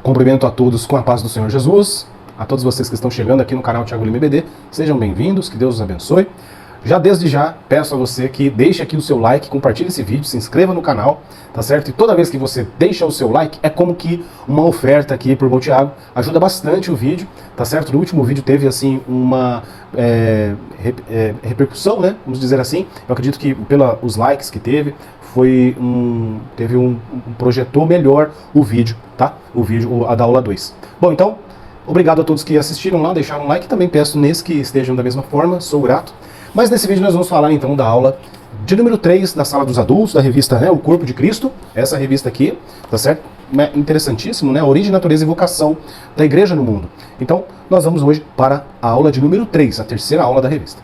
Cumprimento a todos com a paz do Senhor Jesus, a todos vocês que estão chegando aqui no canal Thiago Lima EBD, sejam bem-vindos, que Deus os abençoe. Desde já, peço a você que deixe aqui o seu like, compartilhe esse vídeo, se inscreva no canal, tá certo? E toda vez que você deixa o seu like, é como que uma oferta aqui por bom Thiago, ajuda bastante o vídeo, tá certo? No último vídeo teve, assim, uma repercussão, né? Vamos dizer assim. Eu acredito que pelos likes que teve, projetou melhor o vídeo, tá? O vídeo da aula 2. Bom, então, obrigado a todos que assistiram lá, deixaram um like, e também peço nesse que estejam da mesma forma, sou grato. Mas nesse vídeo nós vamos falar então da aula de número 3 da Sala dos Adultos, da revista, né, O Corpo de Cristo, essa revista aqui, tá certo? Interessantíssimo, né? Origem, Natureza e Vocação da Igreja no Mundo. Então, nós vamos hoje para a aula de número 3, a terceira aula da revista.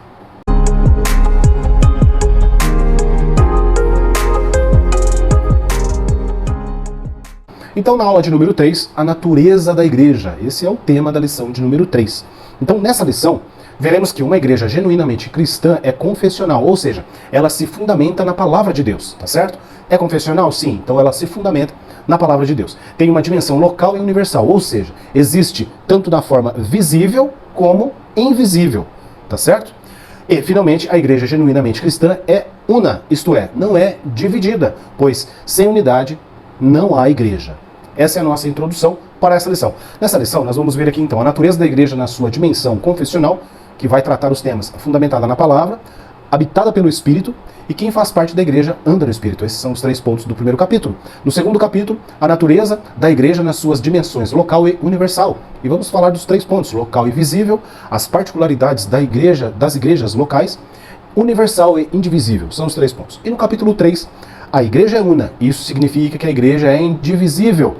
Então, na aula de número 3, a natureza da igreja. Esse é o tema da lição de número 3. Então, nessa lição, veremos que uma igreja genuinamente cristã é confessional, ou seja, ela se fundamenta na palavra de Deus, tá certo? É confessional? Sim, então ela se fundamenta na palavra de Deus. Tem uma dimensão local e universal, ou seja, existe tanto na forma visível como invisível, tá certo? E, finalmente, a igreja genuinamente cristã é una, isto é, não é dividida, pois sem unidade não há igreja. Essa é a nossa introdução para essa lição. Nessa lição, nós vamos ver aqui então a natureza da igreja na sua dimensão confessional, que vai tratar os temas fundamentada na palavra, habitada pelo Espírito, e quem faz parte da igreja anda no Espírito. Esses são os 3 pontos do primeiro capítulo. No segundo capítulo, a natureza da igreja nas suas dimensões local e universal. E vamos falar dos 3 pontos, local e visível, as particularidades da igreja, das igrejas locais, universal e indivisível. São os 3 pontos. E no capítulo 3, a igreja é una. Isso significa que a igreja é indivisível.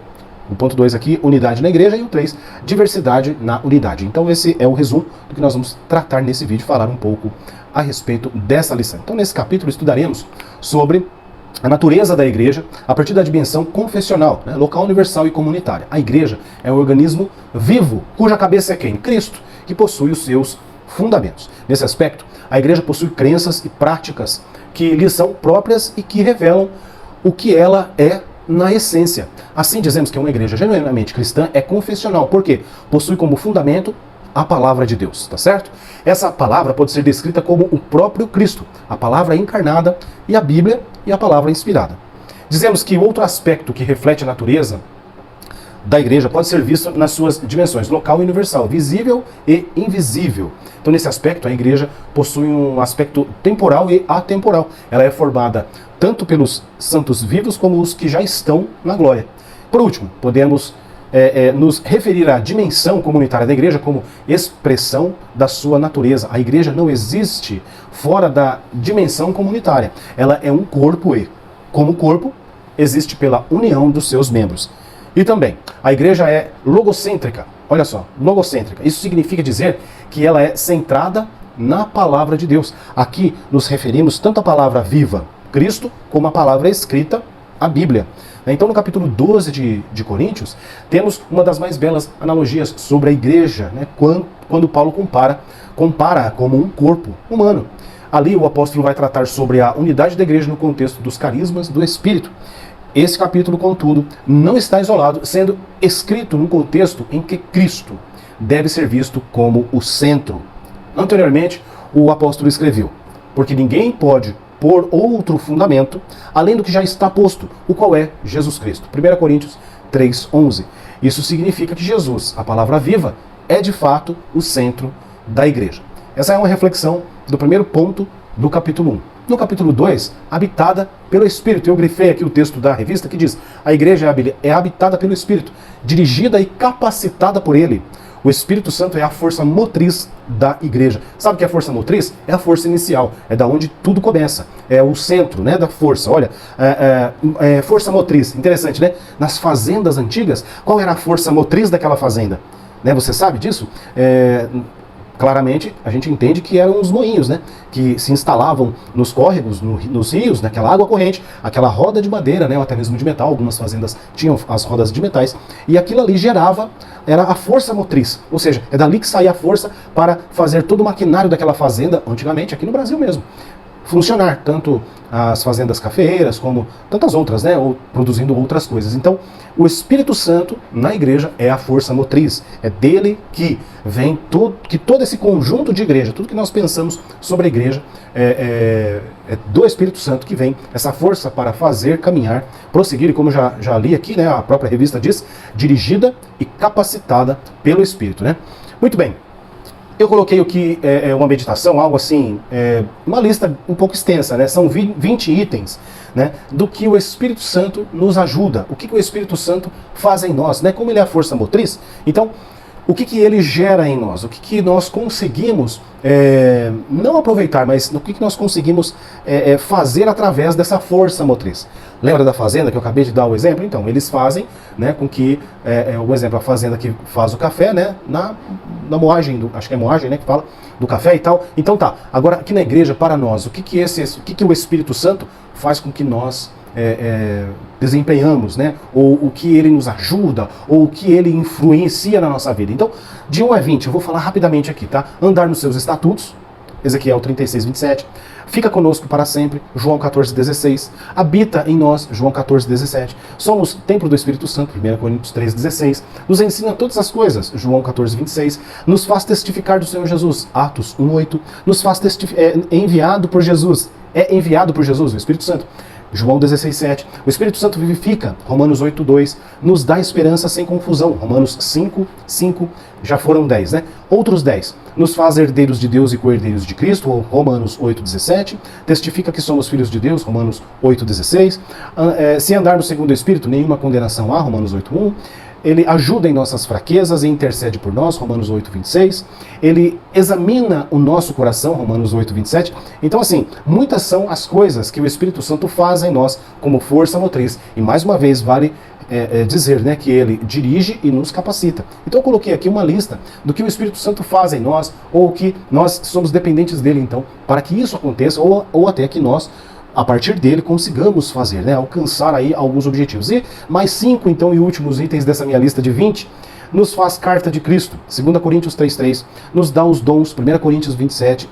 O ponto 2 aqui, unidade na igreja, e o 3, diversidade na unidade. Então esse é o resumo do que nós vamos tratar nesse vídeo, falar um pouco a respeito dessa lição. Então nesse capítulo estudaremos sobre a natureza da igreja a partir da dimensão confessional, né, local, universal e comunitária. A igreja é um organismo vivo, cuja cabeça é quem? Cristo, que possui os seus fundamentos. Nesse aspecto, a igreja possui crenças e práticas que lhe são próprias e que revelam o que ela é na essência. Assim dizemos que uma igreja genuinamente cristã é confessional, porque possui como fundamento a palavra de Deus, tá certo? Essa palavra pode ser descrita como o próprio Cristo, a palavra encarnada e a Bíblia e a palavra inspirada. Dizemos que outro aspecto que reflete a natureza da igreja pode ser visto nas suas dimensões local e universal, visível e invisível. Então, nesse aspecto, a igreja possui um aspecto temporal e atemporal. Ela é formada tanto pelos santos vivos como os que já estão na glória. Por último, podemos nos referir à dimensão comunitária da igreja como expressão da sua natureza. A igreja não existe fora da dimensão comunitária. Ela é um corpo e, como corpo, existe pela união dos seus membros. E também, a igreja é logocêntrica. Olha só, logocêntrica. Isso significa dizer que ela é centrada na palavra de Deus. Aqui nos referimos tanto à palavra viva, Cristo, como à palavra escrita, a Bíblia. Então, no capítulo 12 de Coríntios, temos uma das mais belas analogias sobre a igreja, né, quando Paulo compara como um corpo humano. Ali o apóstolo vai tratar sobre a unidade da igreja no contexto dos carismas do Espírito. Esse capítulo, contudo, não está isolado, sendo escrito num contexto em que Cristo deve ser visto como o centro. Anteriormente, o apóstolo escreveu: porque ninguém pode pôr outro fundamento além do que já está posto, o qual é Jesus Cristo. 1 Coríntios 3:11. Isso significa que Jesus, a palavra viva, é de fato o centro da igreja. Essa é uma reflexão do primeiro ponto do capítulo 1. No capítulo 2, habitada pelo Espírito. Eu grifei aqui o texto da revista que diz: a igreja é habitada pelo Espírito, dirigida e capacitada por Ele. O Espírito Santo é a força motriz da igreja. Sabe o que é a força motriz? É a força inicial, é da onde tudo começa. É o centro, né, da força. Olha, força motriz. Interessante, né? Nas fazendas antigas, qual era a força motriz daquela fazenda? Né, você sabe disso? Claramente, a gente entende que eram os moinhos, né, que se instalavam nos córregos, nos rios, naquela água corrente, aquela roda de madeira, né, ou até mesmo de metal. Algumas fazendas tinham as rodas de metais, e aquilo ali gerava, era a força motriz, ou seja, é dali que saía a força para fazer todo o maquinário daquela fazenda, antigamente, aqui no Brasil mesmo. funcionar, tanto as fazendas cafeeiras como tantas outras, né, ou produzindo outras coisas. Então, o Espírito Santo na igreja é a força motriz, é dele que vem todo esse conjunto de igreja, tudo que nós pensamos sobre a igreja é do Espírito Santo que vem essa força para fazer, caminhar, prosseguir, e como já li aqui, né, a própria revista diz, dirigida e capacitada pelo Espírito, né? Muito bem. Eu coloquei aqui uma meditação, algo assim, uma lista um pouco extensa, né? São 20 itens, né, do que o Espírito Santo nos ajuda, o que o Espírito Santo faz em nós, né? Como ele é a força motriz, então, o que ele gera em nós, o que nós conseguimos não aproveitar, mas o que nós conseguimos fazer através dessa força motriz. Lembra da fazenda que eu acabei de dar o exemplo? Então, eles fazem, né, com que, o exemplo, a fazenda que faz o café, né, na moagem, acho que é moagem, né, que fala, do café e tal. Então tá, agora aqui na igreja, para nós, o que o Espírito Santo faz com que nós desempenhamos, né? Ou o que ele nos ajuda, ou o que ele influencia na nossa vida. Então, de 1 a 20, eu vou falar rapidamente aqui, tá? Andar nos seus estatutos, Ezequiel 36, 27. Fica conosco para sempre, João 14, 16. Habita em nós, João 14, 17. Somos templo do Espírito Santo, 1 Coríntios 3, 16. Nos ensina todas as coisas, João 14, 26. Nos faz testificar do Senhor Jesus, Atos 1, 8. Nos faz enviado por Jesus, enviado por Jesus, o Espírito Santo, João 16, 7. O Espírito Santo vivifica, Romanos 8, 2. Nos dá esperança sem confusão, Romanos 5, 5. Já foram 10, né? Outros 10. Nos faz herdeiros de Deus e co-herdeiros de Cristo, Romanos 8, 17. Testifica que somos filhos de Deus, Romanos 8, 16. Se andar no segundo Espírito, nenhuma condenação há, Romanos 8, 1. Ele ajuda em nossas fraquezas e intercede por nós, Romanos 8, 26. Ele examina o nosso coração, Romanos 8, 27. Então, assim, muitas são as coisas que o Espírito Santo faz em nós como força motriz. E, mais uma vez, vale dizer, né, que ele dirige e nos capacita. Então, eu coloquei aqui uma lista do que o Espírito Santo faz em nós, ou que nós somos dependentes dele, então, para que isso aconteça, ou até que nós, a partir dele, consigamos fazer, né, alcançar aí alguns objetivos. E mais 5, então, e últimos itens dessa minha lista de 20, nos faz carta de Cristo, 2 Coríntios 3:3, nos dá os dons, 1 Coríntios 27,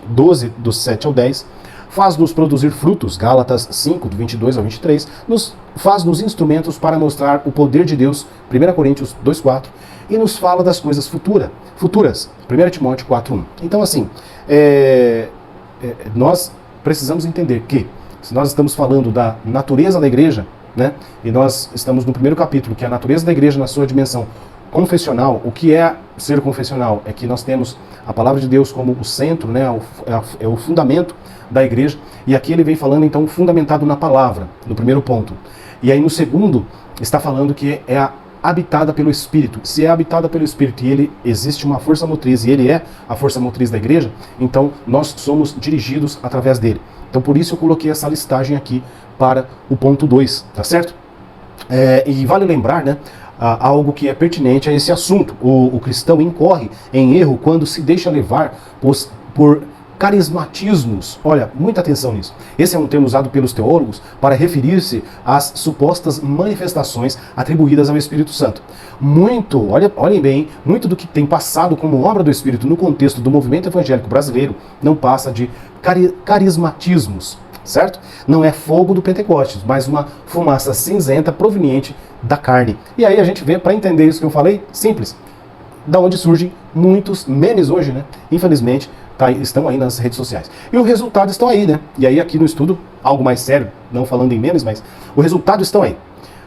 12, do 7 ao 10, faz-nos produzir frutos, Gálatas 5, do 22 ao 23, faz-nos instrumentos para mostrar o poder de Deus, 1 Coríntios 2:4, e nos fala das coisas futuras, 1 Timóteo 4:1. Então, assim, nós precisamos entender que, se nós estamos falando da natureza da igreja, né, e nós estamos no primeiro capítulo, que é a natureza da igreja na sua dimensão confessional, o que é ser confessional? É que nós temos a palavra de Deus como o centro, né, é o fundamento da igreja, e aqui ele vem falando, então, fundamentado na palavra, no primeiro ponto. E aí no segundo, está falando que é habitada pelo Espírito. Se é habitada pelo Espírito e ele existe uma força motriz, e ele é a força motriz da igreja, então nós somos dirigidos através dele. Então por isso eu coloquei essa listagem aqui para o ponto 2, tá certo? E vale lembrar, né, algo que é pertinente a esse assunto. O cristão incorre em erro quando se deixa levar por carismatismos. Olha, muita atenção nisso. Esse é um termo usado pelos teólogos para referir-se às supostas manifestações atribuídas ao Espírito Santo. Olhem bem, muito do que tem passado como obra do Espírito no contexto do movimento evangélico brasileiro não passa de carismatismos, certo? Não é fogo do Pentecostes, mas uma fumaça cinzenta proveniente da carne. E aí a gente vê, para entender isso que eu falei, simples, da onde surgem muitos memes hoje, né? Infelizmente, estão aí nas redes sociais. E os resultados estão aí, né? E aí aqui no estudo, algo mais sério, não falando em memes, mas os resultados estão aí.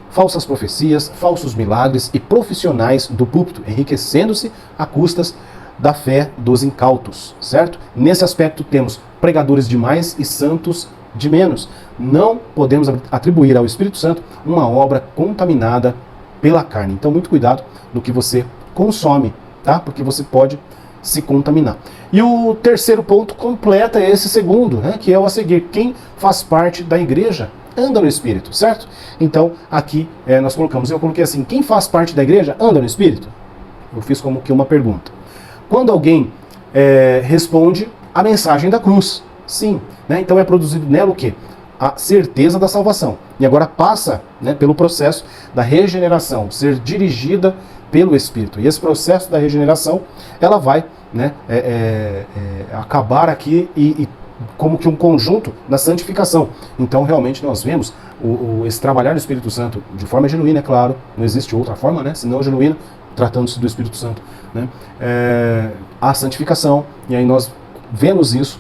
Falsas profecias, falsos milagres e profissionais do púlpito, enriquecendo-se a custas da fé dos incautos, certo? Nesse aspecto temos pregadores de mais e santos de menos. Não podemos atribuir ao Espírito Santo uma obra contaminada pela carne. Então muito cuidado no que você consome, tá? Porque você pode se contaminar. E o terceiro ponto completa esse segundo, né, que é o a seguir: quem faz parte da igreja anda no Espírito, certo? Então aqui eu coloquei assim: quem faz parte da igreja anda no Espírito? Eu fiz como que uma pergunta. Quando alguém responde a mensagem da cruz, sim, né, então é produzido nela o quê? A certeza da salvação. E agora passa, né, pelo processo da regeneração, ser dirigida pelo Espírito. E esse processo da regeneração, ela vai, né, acabar aqui e como que um conjunto da santificação. Então, realmente, nós vemos esse trabalhar do Espírito Santo de forma genuína, é claro, não existe outra forma, né, senão genuína, tratando-se do Espírito Santo, né, a santificação, e aí nós vemos isso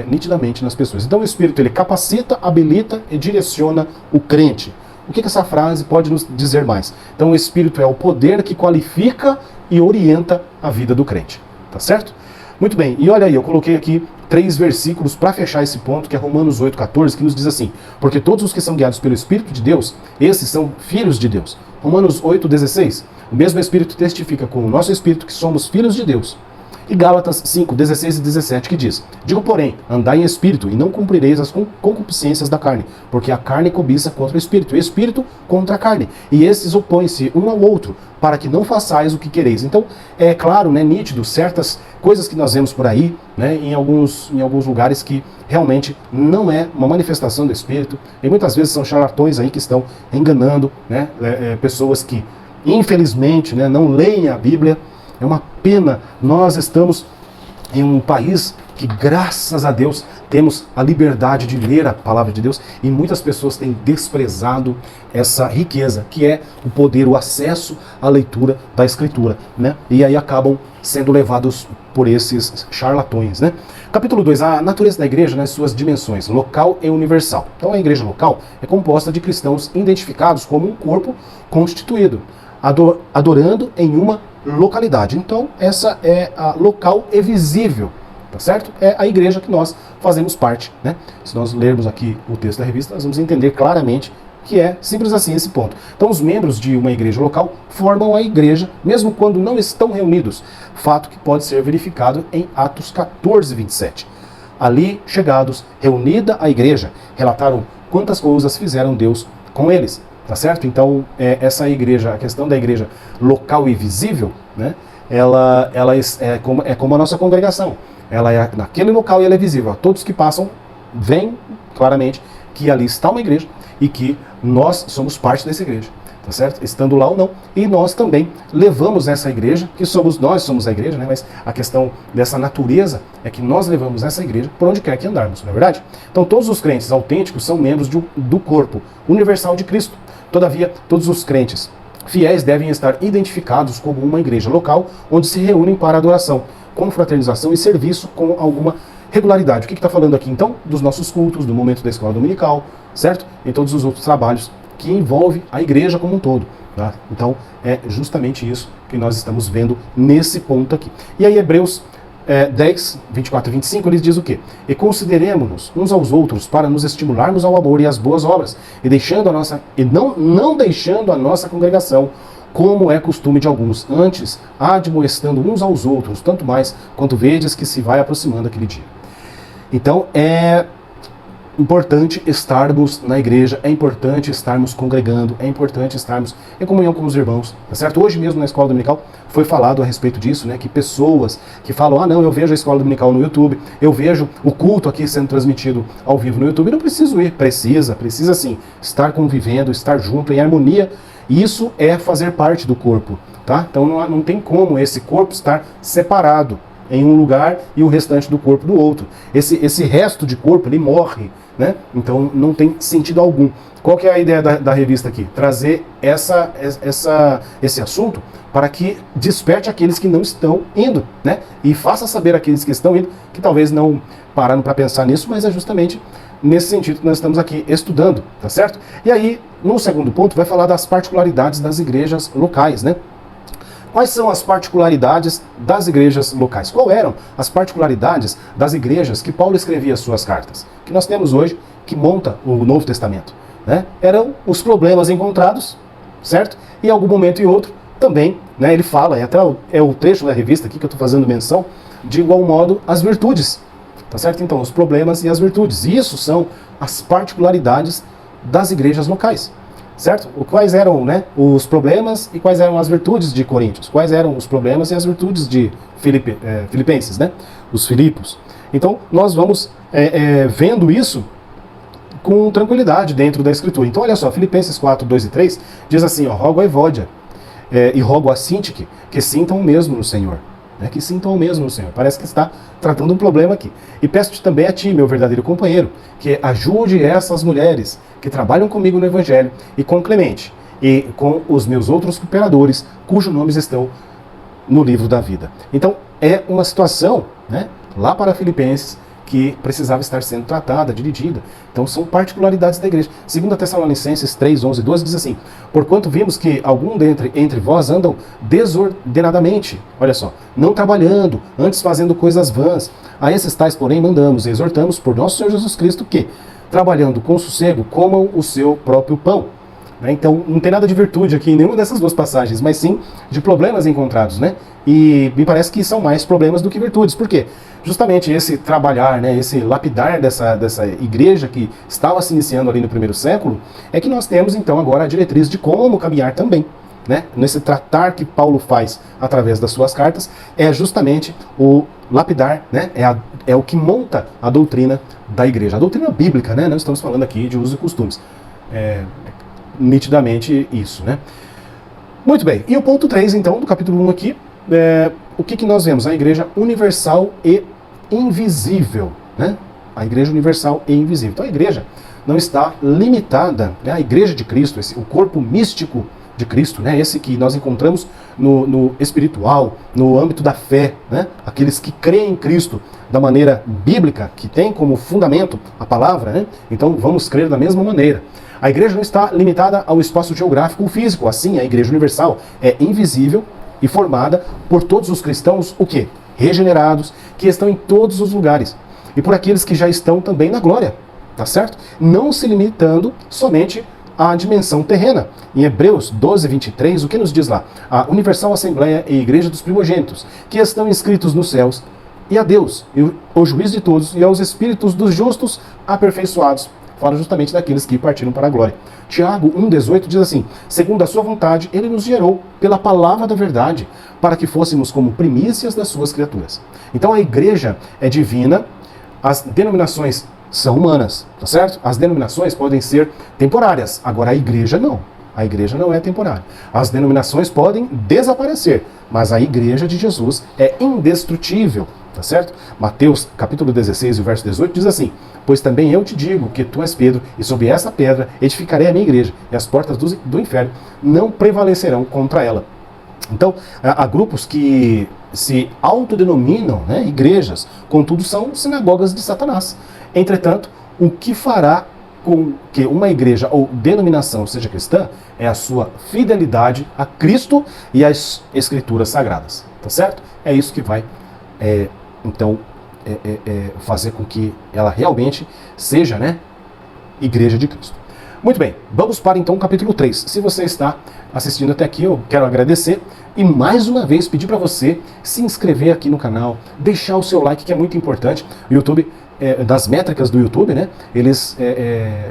nitidamente nas pessoas. Então, o Espírito, ele capacita, habilita e direciona o crente. O que essa frase pode nos dizer mais? Então, o Espírito é o poder que qualifica e orienta a vida do crente. Tá certo? Muito bem, e olha aí, eu coloquei aqui 3 versículos para fechar esse ponto, que é Romanos 8,14, que nos diz assim: porque todos os que são guiados pelo Espírito de Deus, esses são filhos de Deus. Romanos 8,16, o mesmo Espírito testifica com o nosso Espírito que somos filhos de Deus. E Gálatas 5, 16 e 17, que diz: digo, porém, andai em espírito, e não cumprireis as concupiscências da carne, porque a carne cobiça contra o espírito, e o espírito contra a carne, e esses opõem-se um ao outro, para que não façais o que quereis. Então, é claro, né, nítido, certas coisas que nós vemos por aí, né, em alguns lugares que realmente não é uma manifestação do espírito, e muitas vezes são charlatões aí que estão enganando, né, pessoas que, infelizmente, né, não leem a Bíblia. É uma pena, nós estamos em um país que, graças a Deus, temos a liberdade de ler a palavra de Deus, e muitas pessoas têm desprezado essa riqueza, que é o poder, o acesso à leitura da Escritura, né? E aí acabam sendo levados por esses charlatões, né? Capítulo 2, a natureza da igreja nas suas dimensões, local e universal. Então, a igreja local é composta de cristãos identificados como um corpo constituído, adorando em uma localidade. Então, essa é a local e visível, tá certo? É a igreja que nós fazemos parte, né? Se nós lermos aqui o texto da revista, nós vamos entender claramente que é simples assim esse ponto. Então, os membros de uma igreja local formam a igreja, mesmo quando não estão reunidos, fato que pode ser verificado em Atos 14, 27. Ali, chegados, reunida a igreja, relataram quantas coisas fizeram Deus com eles. Tá certo? Então, essa igreja, a questão da igreja local e visível, né, ela é como a nossa congregação. Ela é naquele local e ela é visível. Todos que passam veem claramente que ali está uma igreja e que nós somos parte dessa igreja. Tá certo? Estando lá ou não. E nós também levamos essa igreja, que nós somos a igreja, né? Mas a questão dessa natureza é que nós levamos essa igreja por onde quer que andarmos, não é verdade? Então, todos os crentes autênticos são membros do corpo universal de Cristo. Todavia, todos os crentes fiéis devem estar identificados como uma igreja local, onde se reúnem para adoração, confraternização e serviço com alguma regularidade. O que está falando aqui, então? Dos nossos cultos, do momento da escola dominical, certo? E todos os outros trabalhos que envolvem a igreja como um todo. Tá? Então, é justamente isso que nós estamos vendo nesse ponto aqui. E aí, Hebreus 10, 24 e 25, ele diz o quê? E consideremos-nos uns aos outros para nos estimularmos ao amor e às boas obras, e não deixando a nossa congregação, como é costume de alguns, antes admoestando uns aos outros, tanto mais quanto vedes que se vai aproximando aquele dia. Então, é importante estarmos na igreja, é importante estarmos congregando, é importante estarmos em comunhão com os irmãos, tá certo? Hoje mesmo na escola dominical foi falado a respeito disso, né? Que pessoas que falam, não, eu vejo a escola dominical no YouTube, eu vejo o culto aqui sendo transmitido ao vivo no YouTube, não preciso ir, precisa sim, estar convivendo, estar junto, em harmonia, isso é fazer parte do corpo, tá? Então não tem como esse corpo estar separado em um lugar e o restante do corpo do outro. Esse resto de corpo, ele morre, né? Então não tem sentido algum. Qual que é a ideia da revista aqui? Trazer esse assunto para que desperte aqueles que não estão indo, né? E faça saber aqueles que estão indo, que talvez não pararam para pensar nisso, mas é justamente nesse sentido que nós estamos aqui estudando, tá certo? E aí, no segundo ponto, vai falar das particularidades das igrejas locais, né? Quais são as particularidades das igrejas locais? Qual eram as particularidades das igrejas que Paulo escrevia as suas cartas? Que nós temos hoje, que monta o Novo Testamento, né? Eram os problemas encontrados, certo? E em algum momento e outro também, né, ele fala, até o trecho da revista aqui que eu estou fazendo menção, de igual modo as virtudes, tá certo? Então, os problemas e as virtudes. Isso são as particularidades das igrejas locais. Certo? Quais eram, né, os problemas e quais eram as virtudes de Coríntios? Quais eram os problemas e as virtudes de Filipenses, né? Os Filipos. Então, nós vamos vendo isso com tranquilidade dentro da Escritura. Então, olha só, Filipenses 4, 2 e 3 diz assim, ó, rogo a Evódia e rogo a Sintique que sintam o mesmo no Senhor. né, que sintam o mesmo, Senhor. Parece que está tratando um problema aqui. E peço-te também a ti, meu verdadeiro companheiro, que ajude essas mulheres que trabalham comigo no Evangelho e com Clemente e com os meus outros cooperadores, cujos nomes estão no livro da vida. Então, é uma situação, né, lá para Filipenses, que precisava estar sendo tratada, dividida. Então são particularidades da igreja. 2 Tessalonicenses 3, 11 e 12 diz assim: porquanto vimos que algum entre vós andam desordenadamente, olha só, não trabalhando, antes fazendo coisas vãs. A esses tais, porém, mandamos e exortamos por nosso Senhor Jesus Cristo que, trabalhando com sossego, comam o seu próprio pão. Então não tem nada de virtude aqui em nenhuma dessas duas passagens, mas sim de problemas encontrados, né? E me parece que são mais problemas do que virtudes. Por quê? Justamente esse trabalhar, né, esse lapidar dessa igreja que estava se iniciando ali no primeiro século, é que nós temos então agora a diretriz de como caminhar também. Né? Nesse tratar que Paulo faz através das suas cartas, é justamente o lapidar, né? É o que monta a doutrina da igreja. A doutrina bíblica, né? Não estamos falando aqui de usos e costumes. Nitidamente isso, né? Muito bem, e o ponto 3, então, do capítulo 1 aqui, o que nós vemos? A igreja universal e invisível, né? A igreja universal e invisível. Então a igreja não está limitada, né? A igreja de Cristo, o corpo místico de Cristo, né? Esse que nós encontramos no espiritual, no âmbito da fé, né? Aqueles que creem em Cristo da maneira bíblica, que tem como fundamento a palavra, né? Então vamos crer da mesma maneira. A igreja não está limitada ao espaço geográfico ou físico. Assim, a igreja universal é invisível e formada por todos os cristãos, o quê? Regenerados, que estão em todos os lugares. E por aqueles que já estão também na glória, tá certo? Não se limitando somente à dimensão terrena. Em Hebreus 12, 23, o que nos diz lá? A Universal Assembleia e Igreja dos Primogênitos, que estão inscritos nos céus, e a Deus, o juiz de todos, e aos espíritos dos justos aperfeiçoados. Fala justamente daqueles que partiram para a glória. Tiago 1,18 diz assim: segundo a sua vontade, ele nos gerou pela palavra da verdade, para que fôssemos como primícias das suas criaturas. Então a igreja é divina, as denominações são humanas, tá certo? As denominações podem ser temporárias, agora a igreja não. A igreja não é temporária. As denominações podem desaparecer, mas a igreja de Jesus é indestrutível, tá certo? Mateus capítulo 16, o verso 18 diz assim: pois também eu te digo que tu és Pedro, e sobre essa pedra edificarei a minha igreja, e as portas do inferno não prevalecerão contra ela. Então, há grupos que se autodenominam, né, igrejas, contudo são sinagogas de Satanás. Entretanto, o que fará com que uma igreja ou denominação seja cristã é a sua fidelidade a Cristo e às Escrituras Sagradas, tá certo? É isso que vai, fazer com que ela realmente seja, né, igreja de Cristo. Muito bem, vamos para então o capítulo 3. Se você está assistindo até aqui, eu quero agradecer e mais uma vez pedir para você se inscrever aqui no canal, deixar o seu like, que é muito importante. O YouTube, das métricas do YouTube, né, eles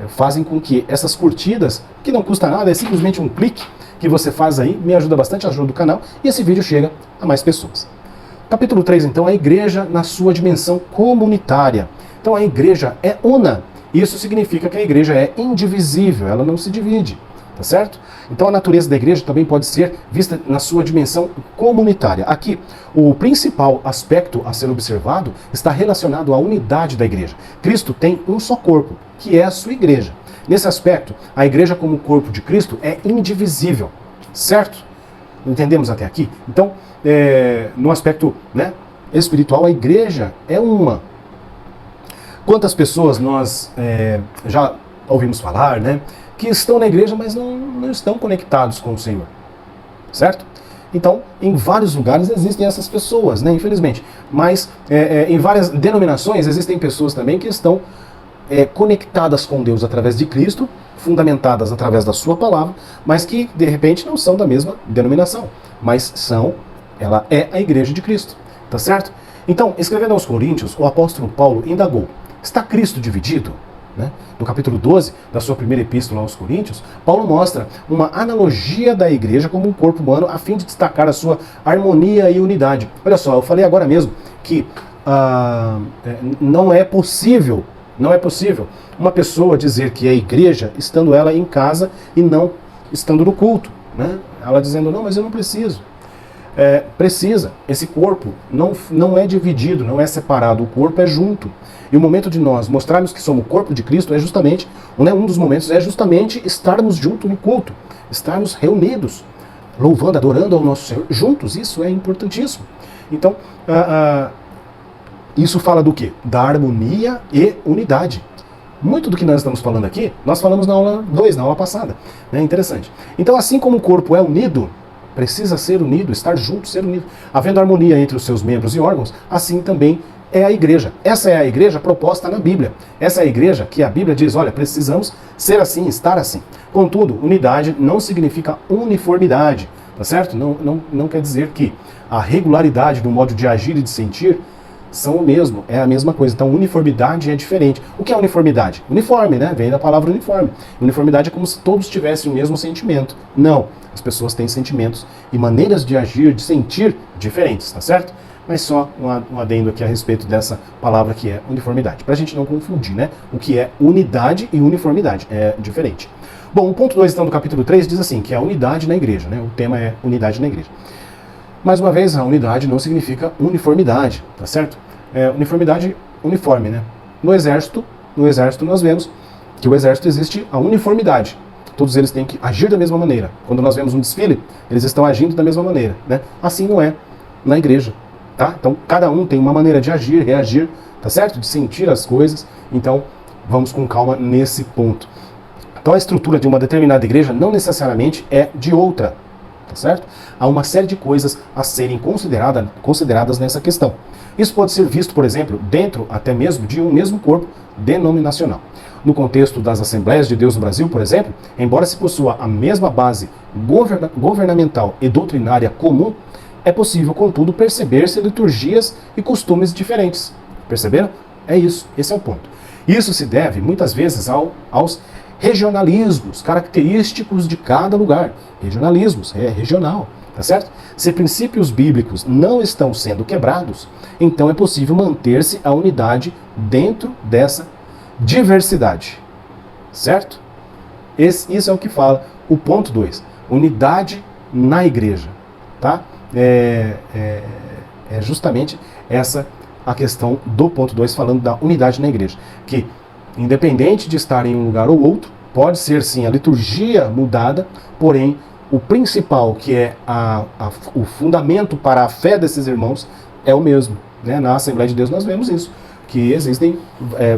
fazem com que essas curtidas, que não custa nada, é simplesmente um clique que você faz aí, me ajuda bastante, ajuda o canal, e esse vídeo chega a mais pessoas. Capítulo 3, então, a igreja na sua dimensão comunitária. Então a igreja é una. Isso significa que a igreja é indivisível, ela não se divide, tá certo? Então a natureza da igreja também pode ser vista na sua dimensão comunitária. Aqui, o principal aspecto a ser observado está relacionado à unidade da igreja. Cristo tem um só corpo, que é a sua igreja. Nesse aspecto, a igreja como corpo de Cristo é indivisível, certo? Entendemos até aqui? Então, no aspecto, né, espiritual, a igreja é uma. Quantas pessoas nós já ouvimos falar, né, que estão na igreja, mas não estão conectados com o Senhor, certo? Então, em vários lugares existem essas pessoas, né, infelizmente. Mas em várias denominações existem pessoas também que estão conectadas com Deus através de Cristo, fundamentadas através da sua palavra, mas que de repente não são da mesma denominação, mas ela é a igreja de Cristo, tá certo? Então, escrevendo aos Coríntios, o apóstolo Paulo indagou: está Cristo dividido? Né? No capítulo 12 da sua primeira epístola aos Coríntios, Paulo mostra uma analogia da igreja como um corpo humano a fim de destacar a sua harmonia e unidade. Olha só, eu falei agora mesmo que não é possível uma pessoa dizer que é igreja estando ela em casa e não estando no culto, né? Ela dizendo: não, mas eu não preciso. precisa. Esse corpo não é dividido, não é separado, o corpo é junto. E o momento de nós mostrarmos que somos o corpo de Cristo é justamente, um dos momentos é justamente estarmos juntos no culto, estarmos reunidos, louvando, adorando ao nosso Senhor, juntos. Isso é importantíssimo. Então, isso fala do quê? Da harmonia e unidade. Muito do que nós estamos falando aqui, nós falamos na aula 2, na aula passada. É interessante. Então, assim como o corpo é unido, precisa ser unido, estar junto, ser unido. Havendo harmonia entre os seus membros e órgãos, assim também é a igreja. Essa é a igreja proposta na Bíblia. Essa é a igreja que a Bíblia diz, olha, precisamos ser assim, estar assim. Contudo, unidade não significa uniformidade, tá certo? Não quer dizer que a regularidade do modo de agir e de sentir são o mesmo, é a mesma coisa. Então, uniformidade é diferente. O que é uniformidade? Uniforme, né? Vem da palavra uniforme. Uniformidade é como se todos tivessem o mesmo sentimento. Não. As pessoas têm sentimentos e maneiras de agir, de sentir diferentes, tá certo? Mas só um adendo aqui a respeito dessa palavra que é uniformidade. Pra gente não confundir, né? O que é unidade e uniformidade. É diferente. Bom, o ponto 2, então, do capítulo 3 diz assim, que é a unidade na igreja, né? O tema é unidade na igreja. Mais uma vez, a unidade não significa uniformidade, tá certo? Uniformidade, uniforme, né? No exército nós vemos que o exército existe a uniformidade. Todos eles têm que agir da mesma maneira. Quando nós vemos um desfile, eles estão agindo da mesma maneira, né? Assim não é na igreja, tá? Então, cada um tem uma maneira de agir, reagir, tá certo? De sentir as coisas. Então, vamos com calma nesse ponto. Então, a estrutura de uma determinada igreja não necessariamente é de outra, tá certo? Há uma série de coisas a serem consideradas nessa questão. Isso pode ser visto, por exemplo, dentro até mesmo de um mesmo corpo denominacional. No contexto das Assembleias de Deus no Brasil, por exemplo, embora se possua a mesma base governamental e doutrinária comum, é possível, contudo, perceber-se liturgias e costumes diferentes. Perceberam? É isso, esse é o ponto. Isso se deve, muitas vezes, aos regionalismos característicos de cada lugar. Regionalismos, é regional, tá certo? Se princípios bíblicos não estão sendo quebrados, então é possível manter-se a unidade dentro dessa diversidade, certo? Isso é o que fala o ponto 2, unidade na igreja, tá? É justamente essa a questão do ponto 2, falando da unidade na igreja, que independente de estar em um lugar ou outro, pode ser sim a liturgia mudada, porém o principal, que é o fundamento para a fé desses irmãos, é o mesmo, né? Na Assembleia de Deus nós vemos isso, que existem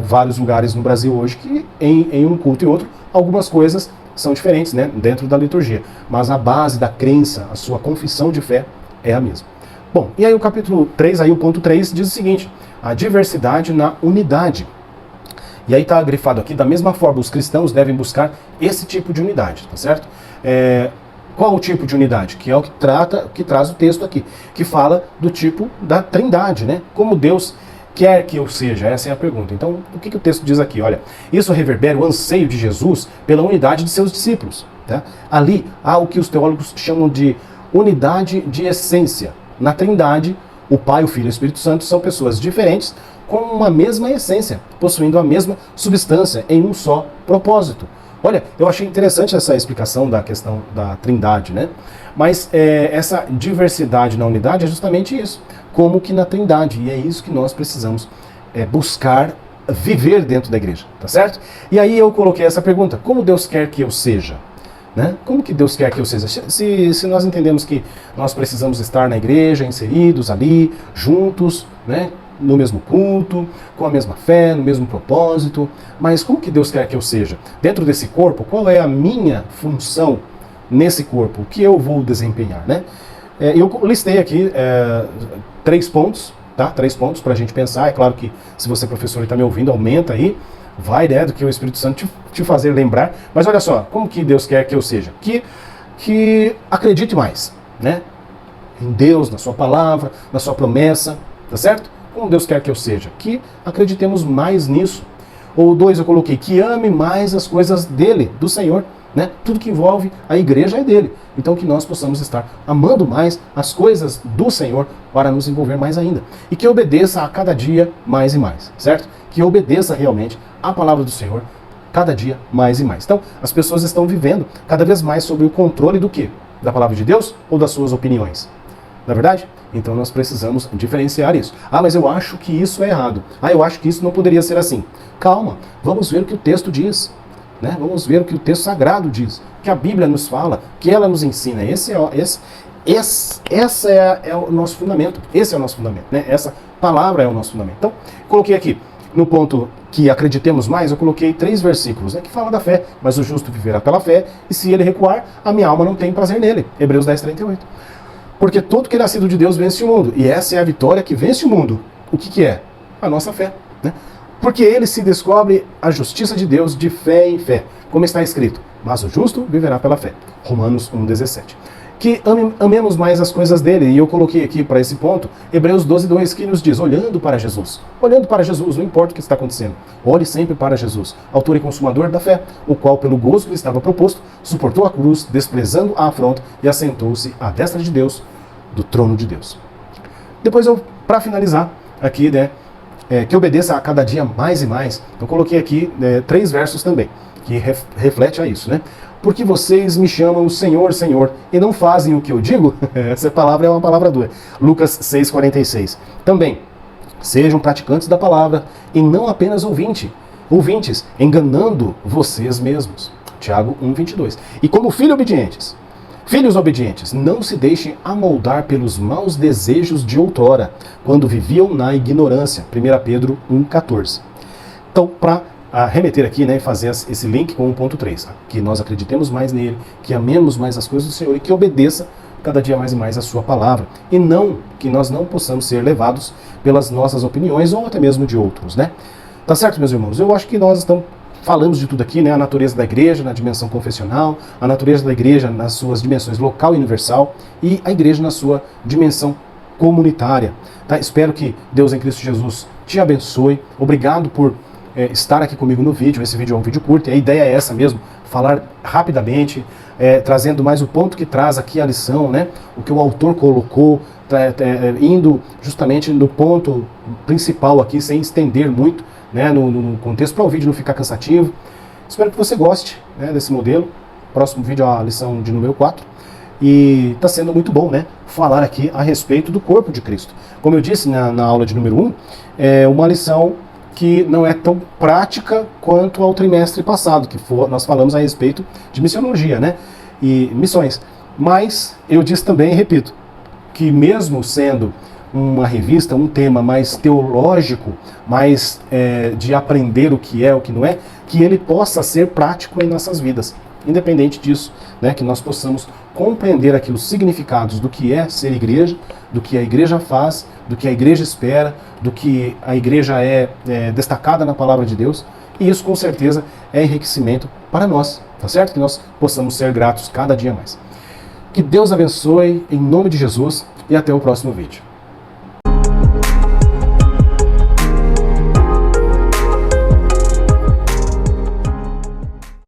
vários lugares no Brasil hoje que em um culto e outro, algumas coisas são diferentes, né? Dentro da liturgia, mas a base da crença, a sua confissão de fé é a mesma. Bom, e aí o capítulo 3, aí o ponto 3 diz o seguinte, a diversidade na unidade. E aí está grifado aqui, da mesma forma, os cristãos devem buscar esse tipo de unidade, tá certo? Qual o tipo de unidade? Que é o que traz o texto aqui, que fala do tipo da trindade, né? Como Deus quer que eu seja, essa é a pergunta. Então, o que o texto diz aqui? Olha, isso reverbera o anseio de Jesus pela unidade de seus discípulos, tá? Ali há o que os teólogos chamam de unidade de essência. Na trindade, o Pai, o Filho e o Espírito Santo são pessoas diferentes, com uma mesma essência, possuindo a mesma substância em um só propósito. Olha, eu achei interessante essa explicação da questão da trindade, né? Mas essa diversidade na unidade é justamente isso, como que na trindade, e é isso que nós precisamos buscar viver dentro da igreja, tá certo? E aí eu coloquei essa pergunta, como Deus quer que eu seja? Né? Como que Deus quer que eu seja? Se nós entendemos que nós precisamos estar na igreja, inseridos ali, juntos, né? No mesmo culto, com a mesma fé, no mesmo propósito, mas como que Deus quer que eu seja? Dentro desse corpo, qual é a minha função nesse corpo? O que eu vou desempenhar, né? Eu listei aqui 3 pontos, tá? 3 pontos para a gente pensar. É claro que se você, professor, está me ouvindo, aumenta aí, vai, né, do que o Espírito Santo te fazer lembrar. Mas olha só, como que Deus quer que eu seja? Que acredite mais, né? Em Deus, na sua palavra, na sua promessa, tá certo? Como Deus quer que eu seja? Que acreditemos mais nisso. Ou 2, eu coloquei, que ame mais as coisas dele, do Senhor, né? Tudo que envolve a igreja é dele. Então que nós possamos estar amando mais as coisas do Senhor para nos envolver mais ainda. E que obedeça a cada dia mais e mais, certo? Que obedeça realmente a palavra do Senhor cada dia mais e mais. Então, as pessoas estão vivendo cada vez mais sob o controle do quê? Da palavra de Deus ou das suas opiniões? Não é verdade? Então nós precisamos diferenciar isso. Ah, mas eu acho que isso é errado. Ah, eu acho que isso não poderia ser assim. Calma, vamos ver o que o texto diz. Né? Vamos ver o que o texto sagrado diz, que a Bíblia nos fala, que ela nos ensina. Esse é o nosso fundamento. Esse é o nosso fundamento. Né? Essa palavra é o nosso fundamento. Então, coloquei aqui, no ponto que acreditemos mais, eu coloquei 3 versículos, né, que falam da fé. Mas o justo viverá pela fé, e se ele recuar, a minha alma não tem prazer nele. Hebreus 10, 38. Porque todo que é nascido de Deus vence o mundo. E essa é a vitória que vence o mundo. O que é? A nossa fé. Né? Porque ele se descobre a justiça de Deus de fé em fé. Como está escrito, mas o justo viverá pela fé. Romanos 1,17. Que amemos mais as coisas dele. E eu coloquei aqui para esse ponto, Hebreus 12:2, que nos diz, olhando para Jesus. Olhando para Jesus, não importa o que está acontecendo. Olhe sempre para Jesus, autor e consumador da fé, o qual, pelo gozo que lhe estava proposto, suportou a cruz, desprezando a afronta, e assentou-se à destra de Deus, do trono de Deus. Depois para finalizar, aqui, né, que obedeça a cada dia mais e mais, eu coloquei aqui 3 versos também, que reflete a isso, né? Porque vocês me chamam Senhor, Senhor, e não fazem o que eu digo? Essa palavra é uma palavra dura. Lucas 6,46. Também, sejam praticantes da palavra, e não apenas ouvintes, enganando vocês mesmos. Tiago 1,22. E como filhos obedientes, não se deixem amoldar pelos maus desejos de outrora, quando viviam na ignorância. 1 Pedro 1,14. Então, para remeter aqui, né, e fazer esse link com o ponto 3, que nós acreditemos mais nele, que amemos mais as coisas do Senhor e que obedeça cada dia mais e mais a sua palavra, e não que nós não possamos ser levados pelas nossas opiniões ou até mesmo de outros, né? Tá certo, meus irmãos? Eu acho que nós falamos de tudo aqui, né? A natureza da igreja na dimensão confessional, a natureza da igreja nas suas dimensões local e universal, e a igreja na sua dimensão comunitária. Tá? Espero que Deus em Cristo Jesus te abençoe. Obrigado por estar aqui comigo no vídeo. Esse vídeo é um vídeo curto, e a ideia é essa mesmo, falar rapidamente, trazendo mais o ponto que traz aqui a lição, né? O que o autor colocou, indo justamente no ponto principal aqui, sem estender muito, né, no contexto, para o vídeo não ficar cansativo. Espero que você goste, né, desse modelo. Próximo vídeo é a lição de número 4. E está sendo muito bom, né, falar aqui a respeito do corpo de Cristo. Como eu disse na aula de número 1, é uma lição que não é tão prática quanto ao trimestre passado, que nós falamos a respeito de missiologia, né, e missões. Mas eu disse também, e repito, que mesmo sendo uma revista, um tema mais teológico, mais de aprender o que é, o que não é, que ele possa ser prático em nossas vidas. Independente disso, né, que nós possamos compreender aqui os significados do que é ser igreja, do que a igreja faz, do que a igreja espera, do que a igreja é destacada na palavra de Deus, e isso com certeza é enriquecimento para nós, tá certo? Que nós possamos ser gratos cada dia mais. Que Deus abençoe em nome de Jesus e até o próximo vídeo.